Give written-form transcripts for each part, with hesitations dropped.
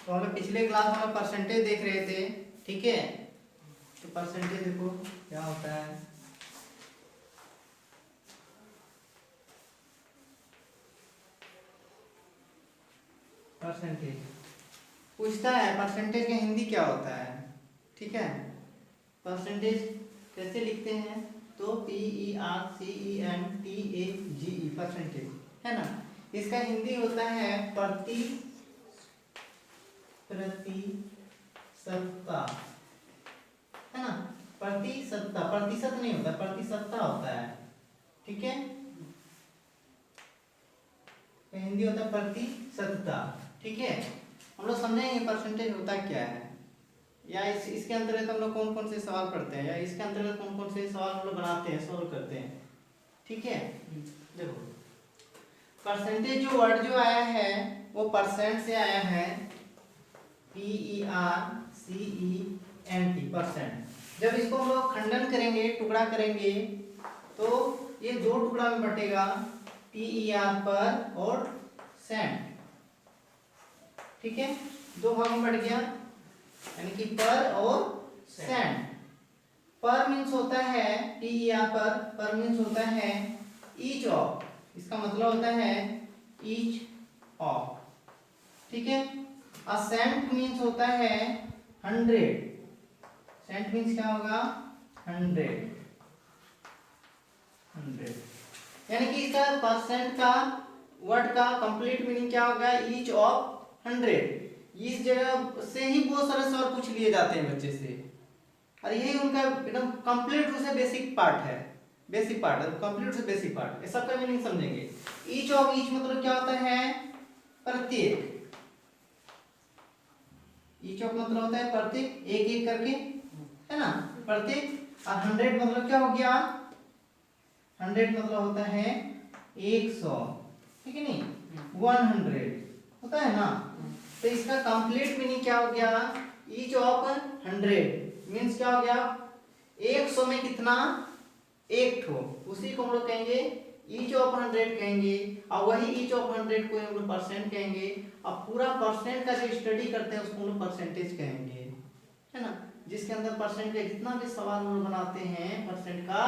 तो हम लोग पिछले क्लास में परसेंटेज देख रहे थे, ठीक है। तो परसेंटेज देखो क्या होता है। परसेंटेज पूछता है परसेंटेज का हिंदी क्या होता है, ठीक है। परसेंटेज कैसे लिखते हैं, तो PERCENTAGE परसेंटेज है ना। इसका हिंदी होता है प्रतिशतता, है ना। प्रतिशतता, प्रतिशत नहीं होता, प्रतिशतता होता है, ठीक है। हिंदी होता है प्रतिशतता, ठीक है। हम लोग समझेंगे परसेंटेज होता क्या है, या इसके अंतर्गत हम लोग कौन कौन से सवाल पढ़ते हैं, या इसके अंतर्गत कौन कौन से सवाल हम लोग बनाते हैं, सॉल्व करते हैं, ठीक है। देखो परसेंटेज जो वर्ड जो आया है वो परसेंट से आया है, PERCENT परसेंट। जब इसको हम लोग खंडन करेंगे, टुकड़ा करेंगे, तो ये दो टुकड़ा में बटेगा, PER पर और सेंट, ठीक है। दो भाग में बढ़ गया, यानी कि पर और सेंट। पर मीन्स होता है PER पर मीन्स होता है ईच ऑफ, इसका मतलब होता है ईच ऑफ, ठीक है। और सेंट मीन्स होता है 100, सेंट मीन्स क्या होगा 100, यानी कि इसका परसेंट का वर्ड का कंप्लीट मीनिंग क्या होगा, ईच ऑफ 100। इस जगह से ही बहुत सारे सवाल पूछ लिए जाते हैं बच्चे से, और यही उनका एकदम कंप्लीट रूप से बेसिक पार्ट है, बेसिक पार्ट है, कंप्लीट रूप से बेसिक पार्ट, ये सबका मीनिंग समझेंगे। ईच ऑफ, ईच मतलब क्या होता है प्रत्येक, ईच ऑफ मतलब होता है प्रत्येक, एक एक करके, है ना, प्रत्येक। और 100 मतलब क्या हो गया, 100 मतलब होता है 100, ठीक है नहीं, 100 होता है ना। तो इसका कंप्लीट मीनिंग क्या हो गया, ईच ऑफ 100 मीन्स क्या हो गया, 100 में कितना, एक ठो, उसी को हम लोग कहेंगे ईच ऑफ 100 कहेंगे, और वही ईच ऑफ 100 को हम लोग परसेंट कहेंगे, और पूरा परसेंट का जो स्टडी करते हैं उसको हम लोग परसेंटेज कहेंगे, है ना। जिसके अंदर परसेंट का जितना भी सवाल हम लोग बनाते हैं परसेंट का,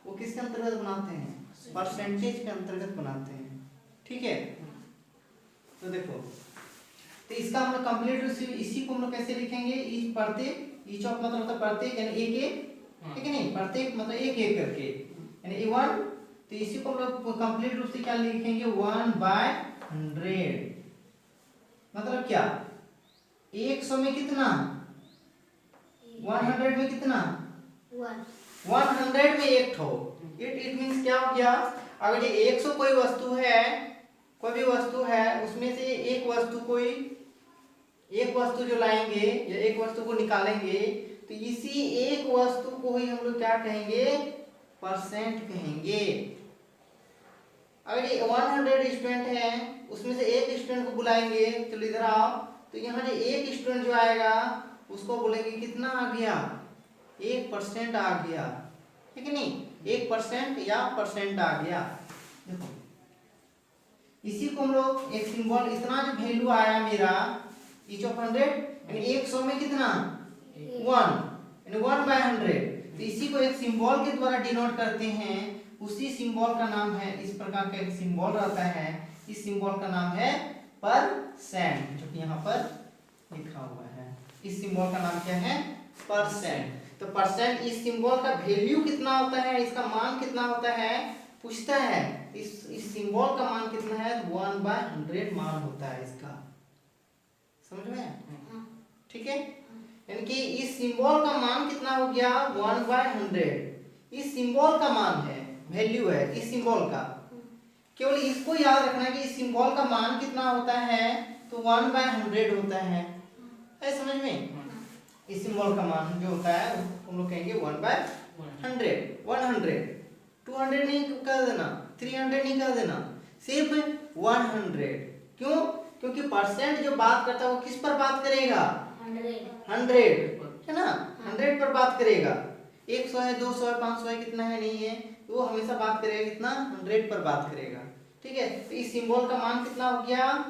वो किसके अंतर्गत बनाते हैं, परसेंटेज के अंतर्गत बनाते हैं, ठीक है। तो देखो, तो इसका हम लोग कंप्लीट इसी को हम लोग कैसे लिखेंगे, ईच प्रत्येक, ईच ऑफ मतलब होता है प्रत्येक, यानी एक एक, ठीक है नहीं, प्रत्येक मतलब एक एक करके, यानी 1। तो इसी को हम लोग कंप्लीट रूप से क्या लिखेंगे, 1/100 मतलब क्या, 100 में कितना, 100 में कितना, 100 में एक ठो। इट मीन्स क्या हो गया, अगर ये 100 कोई वस्तु है, कोई भी वस्तु है, उसमें से एक वस्तु कोई, एक वस्तु जो लाएंगे या एक वस्तु को निकालेंगे, तो इसी एक वस्तु को ही हम लोग क्या कहेंगे, परसेंट कहेंगे। अगर ये 100 स्टूडेंट है, उसमें से एक स्टूडेंट को बुलाएंगे, चलो इधर आओ, तो यहाँ जो एक स्टूडेंट जो आएगा उसको बोलेंगे कितना आ गया, 1% आ गया, ठीक है नहीं, 1% या परसेंट आ गया। देखो इसी को हम लोग एक सिंबल, इतना जो वैल्यू आया मेरा ईच ऑफ 100, यानी 100 में कितना 1, यानी 1/100, तो इसी को एक सिंबल के द्वारा डिनोट करते हैं। उसी सिंबल का नाम है, इस प्रकार का एक सिंबल रहता है, इस सिंबल का नाम है परसेंट, जो कि यहाँ पर लिखा हुआ है। इस सिंबल का नाम क्या है, परसेंट। तो परसेंट, इस सिंबल का वैल्यू कितना होता है, इसका मान कितना होता है, पूछता है इस सिंबल का मान कितना है, 1/100 मान होता है इसका, समझ में, ठीक है। यानी कि इस सिंबल का मान कितना हो गया, 1/100, इस सिंबल का मान है, वैल्यू है इस सिंबल का। केवल इसको याद रखना कि इस सिंबल का मान कितना होता है, तो 1/100 होता है समझ में। इस सिंबल का मान जो होता है हम लोग कहेंगे 1/100, 100, 200 नहीं कर देना, 300 नहीं कर देना, सिर्फ 100। क्यों, क्योंकि परसेंट जो बात करता है वो किस पर बात करेगा, 100, है ना, 100 पर बात करेगा। 100 है, 200 है, 500 है, कितना है नहीं है, तो वो हमेशा बात करेगा कितना, 100 पर बात करेगा, ठीक है। तो इस सिंबल का मान कितना हो गया,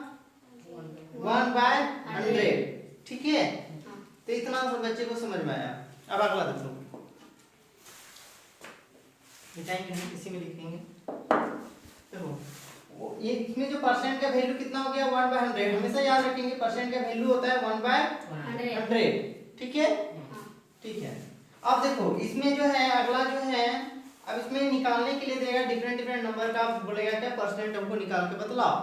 1/100। ठीक है, तो इतना सब बच्चे को समझ में आया। अब अगला देखो, मिटाएंगे नहीं, इसी में लिखेंगे। देखो ये इसमें जो परसेंट का वैल्यू कितना हो गया 1/100। हमेशा याद रखेंगे परसेंट का वैल्यू होता है 1/100। ठीक है, ठीक है। अब देखो इसमें जो है अगला जो है, अब इसमें निकालने के लिए देगा डिफरेंट डिफरेंट नंबर का, बोलेगा क्या परसेंट हमको निकाल के बतलाओ।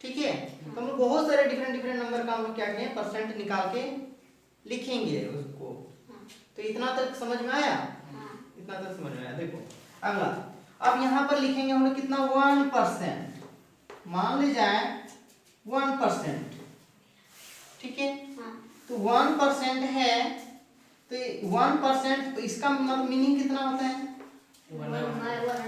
ठीक है, तो हम लोग बहुत सारे डिफरेंट डिफरेंट नंबर का हम लोग क्या करें परसेंट निकाल के लिखेंगे उसको। तो इतना तक समझ में आया, इतना तक समझ में आया। देखो अगला, अब यहाँ पर लिखेंगे हम लोग कितना 1%। मान ली जाए 1%। ठीक है, तो 1% है, तो 1% तो इसका मतलब मीनिंग कितना होता है,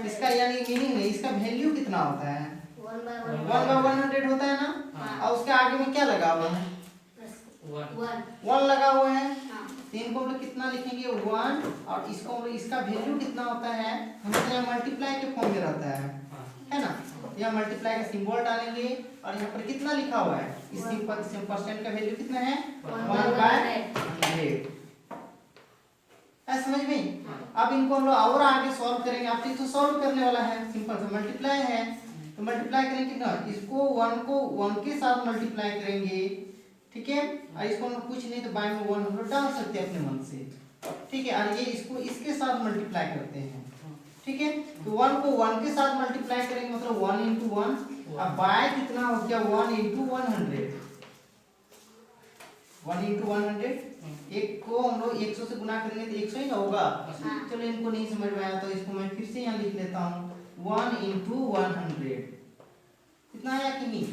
इसका यानी मीनिंग नहीं, इसका वैल्यू कितना होता है 1/100 होता है ना। और उसके आगे में क्या लगा हुआ है 1 लगा हुआ है। तो इनको हम लोग कितना लिखेंगे 1, और इसको हम लोग इसका वैल्यू कितना होता है, हमेशा यहाँ मल्टीप्लाई के फॉर्म में रहता है ना। यहाँ मल्टीप्लाई का सिंबल डालेंगे, और यहाँ पर कितना लिखा हुआ है, इस परसेंट का वैल्यू कितना है 1/100। समझ में। अब इनको हम लोग और आगे सॉल्व करेंगे। आप तो सॉल्व करने वाला है, सिंपल सा मल्टीप्लाई है, तो मल्टीप्लाई करेंगे ना, इसको 1 को 1 के साथ मल्टीप्लाई करेंगे। ठीक है, और इसको हम कुछ नहीं तो बाय में 1 हम लोग डाल सकते हैं अपने मन से। ठीक है, और ये इसको इसके साथ मल्टीप्लाई करते हैं। ठीक है, तो 1 को 1 के साथ मल्टीप्लाई करेंगे, मतलब 1 × 1। अब बाय कितना हो गया 1 × 100। 1 × 100, एक को हम लोग 100 से गुना करेंगे तो 100 ही ना होगा। चलो इनको नहीं समझ में आया तो इसको मैं फिर से यहाँ लिख लेता हूँ 1 × 100। कितना आया कि नहीं,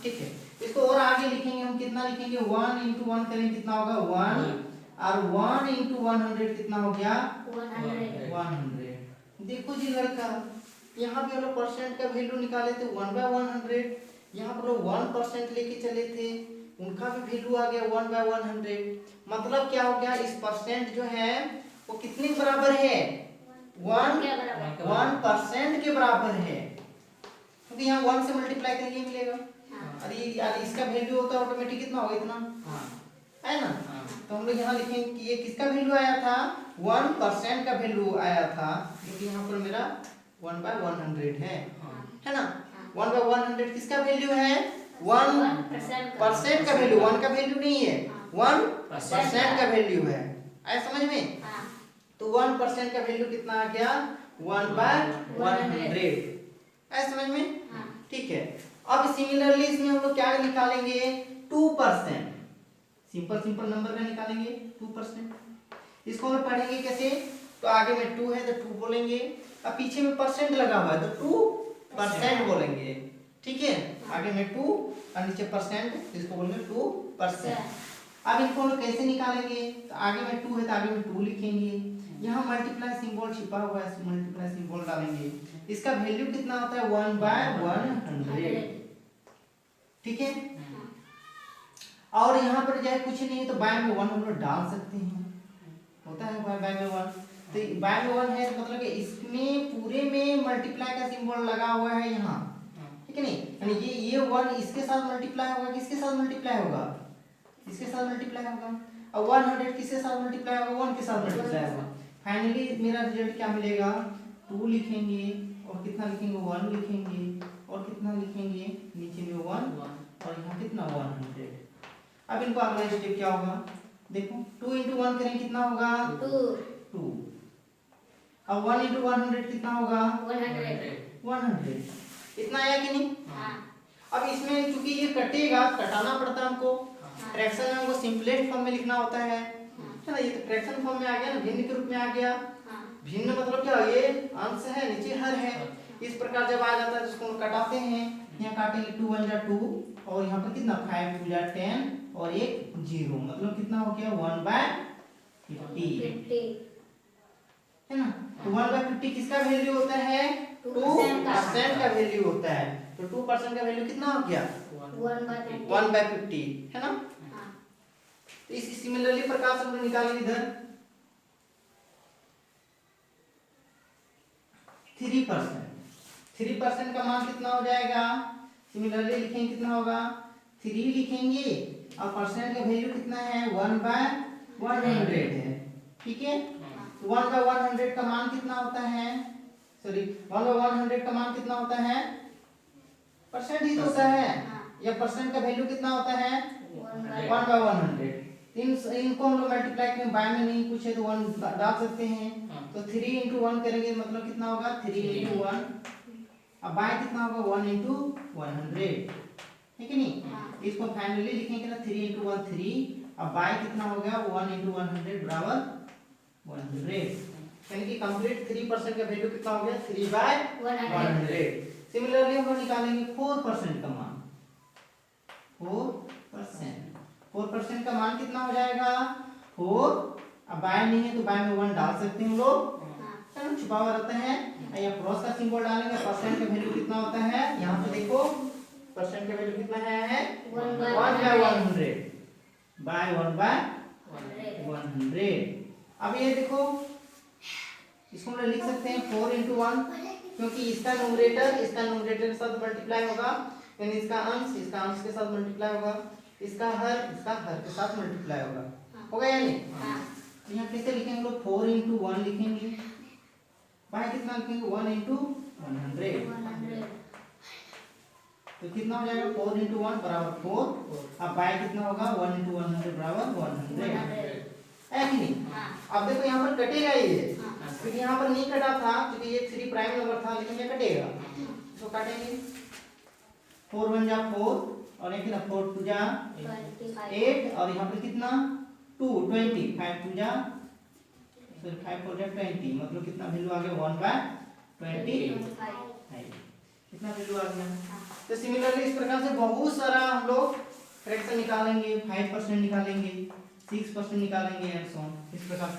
ठीक है। इसको और आगे लिखेंगे हम, कितना लिखेंगे 1 × 1 करेंगे कितना होगा 1, और 1 × 100 कितना हो गया 100। देखो जी लड़का, यहाँ पे हम लोग परसेंट का वैल्यू निकाले थे 1/100, यहाँ पर लोग 1% लेके चले थे, उनका भी वैल्यू आ गया 1/100। मतलब क्या हो गया, इस परसेंट जो है वो कितने के बराबर है 1% के बराबर है, क्योंकि यहाँ 1 से मल्टीप्लाई करेंगे मिलेगा। अरे इसका वैल्यू होता है ऑटोमेटिक कितना होगा इतना, है ना। तो हम लोग यहाँ लिखेंगे कि ये किसका वैल्यू आया था 1% का वैल्यू आया था, क्योंकि यहाँ पर मेरा 1/100 है ना। 1/100 किसका वैल्यू है 1% का वैल्यू, 1 का वैल्यू नहीं है, 1% का वैल्यू है। आया समझ में। तो 1% का वैल्यू कितना आ गया 1/100। आया समझ में, ठीक है। अब सिमिलरली इसमें हम लोग क्या निकालेंगे 2%। सिंपल नंबर का निकालेंगे 2%। इसको हम लोग पढ़ेंगे कैसे, तो आगे में 2 है तो 2 बोलेंगे, अब पीछे में परसेंट लगा हुआ है तो 2% बोलेंगे। ठीक है, आगे में 2 और नीचे परसेंट, इसको बोलेंगे 2%। अब इनको हम लोग कैसे निकालेंगे, तो आगे में 2 है तो आगे में 2 लिखेंगे, यहाँ मल्टीप्लाई सिंबल छिपा हुआ है, मल्टीप्लाई सिंबल डालेंगे। इसका वैल्यू कितना होता है 1/100। ठीक है, और यहाँ पर चाहे कुछ नहीं तो बाय में 1 हम लोग डाल सकते हैं, होता है बाय में 1। तो बाय में 1 है तो मतलब कि इसमें पूरे में मल्टीप्लाई का सिंबल लगा हुआ है यहाँ, ठीक है नहीं, यानी ये 1 इसके साथ मल्टीप्लाई होगा, किसके साथ मल्टीप्लाई होगा, इसके साथ मल्टीप्लाई होगा, और 100 किसके साथ मल्टीप्लाई होगा 1 के साथ मल्टीप्लाई होगा। फाइनली मेरा रिजल्ट क्या मिलेगा 2 लिखेंगे, और कितना लिखेंगे 1 लिखेंगे, और कितना लिखेंगे नीचे में 1, और यहाँ कितना 100। अब इनको अगला स्टेप क्या होगा, देखो 2 × 1 करें कितना होगा 2, अब 1 × 100 कितना होगा 100। इतना आया कि नहीं। अब इसमें क्योंकि ये कटेगा, कटाना पड़ता है हमको, फ्रैक्शन में हमको सिंपलेस्ट फॉर्म में लिखना होता है ना। ये तो फ्रैक्शन फॉर्म में आ गया ना, भिन्न के रूप में आ गया। भिन्न मतलब क्या, ये अंश है नीचे हर है, इस प्रकार जब आ जाता है तो इसको हम कटाते हैं। यहाँ काटेंगे 2 × 1 2, और यहाँ पर कितना 5 × 2 = 10, और एक 0, मतलब कितना हो गया 1/50 है ना। तो 1/50 किसका वैल्यू होता है 2% का वैल्यू होता है। तो 2% का वैल्यू कितना हो गया 1/50 है ना। तो इसी सिमिलरली प्रकार से हम लोग निकालेंगे इधर 3%। 3% का मान कितना हो जाएगा, सिमिलरली लिखेंगे कितना होगा 3 लिखेंगे और परसेंट का वैल्यू कितना है 1/100 है। ठीक है, 1/100 का मान कितना होता है, सॉरी 1/100 का मान कितना होता है, परसेंट ही तो होता है, या परसेंट का वैल्यू कितना होता है 1/100। इनको हम लोग मल्टीप्लाई करेंगे, बाय में नहीं कुछ है तो 1 डाल सकते हैं। तो 3 × 1 करेंगे मतलब कितना होगा 3 × 1, अब बाय कितना होगा 1 × 100, है कि नहीं। इसको फाइनली लिखेंगे ना 3 × 1 3, अब बाय कितना हो गया 1 × 100 बराबर 100, यानी कि कंप्लीट 3% का वैल्यू कितना हो गया 3/100। सिमिलरली हम लोग निकालेंगे 4% का मान, 4% का मान कितना हो जाएगा 4। अब बाय नहीं है तो बाय में 1 डाल सकते हैं हम लोग, है ना, छुपा हुआ रहता है। या क्रॉस का सिंबल डालेंगे, परसेंट का वैल्यू कितना होता है, यहाँ पे देखो परसेंट का वैल्यू कितना है 1/100 बाय 1/100। अब ये देखो इसको हम लोग लिख सकते हैं 4 × 1, क्योंकि इसका न्यूमरेटर के साथ मल्टीप्लाई होगा, यानी इसका अंश के साथ मल्टीप्लाई होगा, इसका हर के साथ मल्टीप्लाई होगा या नहीं। तो यहाँ कैसे लिखेंगे लोग 4 × 1 लिखेंगे, बाय कितना लिखेंगे 1 × 100, तो कितना हो जाएगा 4 × 1 बराबर 4। अब बाय कितना होगा 1 × 100 बराबर 100, है कि नहीं। अब देखो यहाँ पर कटेगा ये, क्योंकि यहाँ पर नहीं कटा था, क्योंकि ये 3 प्राइम नंबर था, लेकिन ये कटेगा, तो काटेंगे 4 × 1 = 4 और एक ना 4 × 2 = 8, और यहाँ पर कितना 2 20, 5 × 2 = 5 × 4 = 20, मतलब कितना वैल्यू आ गया 1/25, कितना वैल्यू आ गया। तो सिमिलरली इस प्रकार से बहुत सारा हम लोग फ्रैक्शन निकालेंगे, 5% निकालेंगे, 6% निकालेंगे एंड सो ऑन, इस प्रकार से।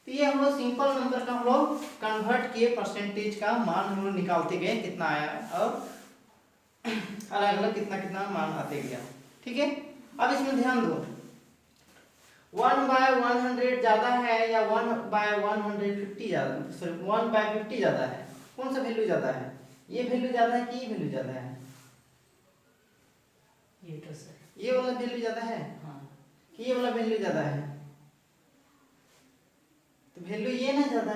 तो ये हम लोग सिंपल नंबर का हम लोग कन्वर्ट किए, परसेंटेज का मान हम लोग निकालते गए कितना आया, और अलग अलग कितना मान आते गया। ठीक है, अब इसमें ध्यान दो 1/100 ज्यादा है या 1/150 ज्यादा, सॉरी 1/50 ज्यादा है, कौन सा वैल्यू ज्यादा है, ये वैल्यू ज्यादा है कि ये वैल्यू ज्यादा है, ये वाला वैल्यू ज्यादा है कि ये वाला वैल्यू ज्यादा है, तो वैल्यू ये ना ज्यादा है।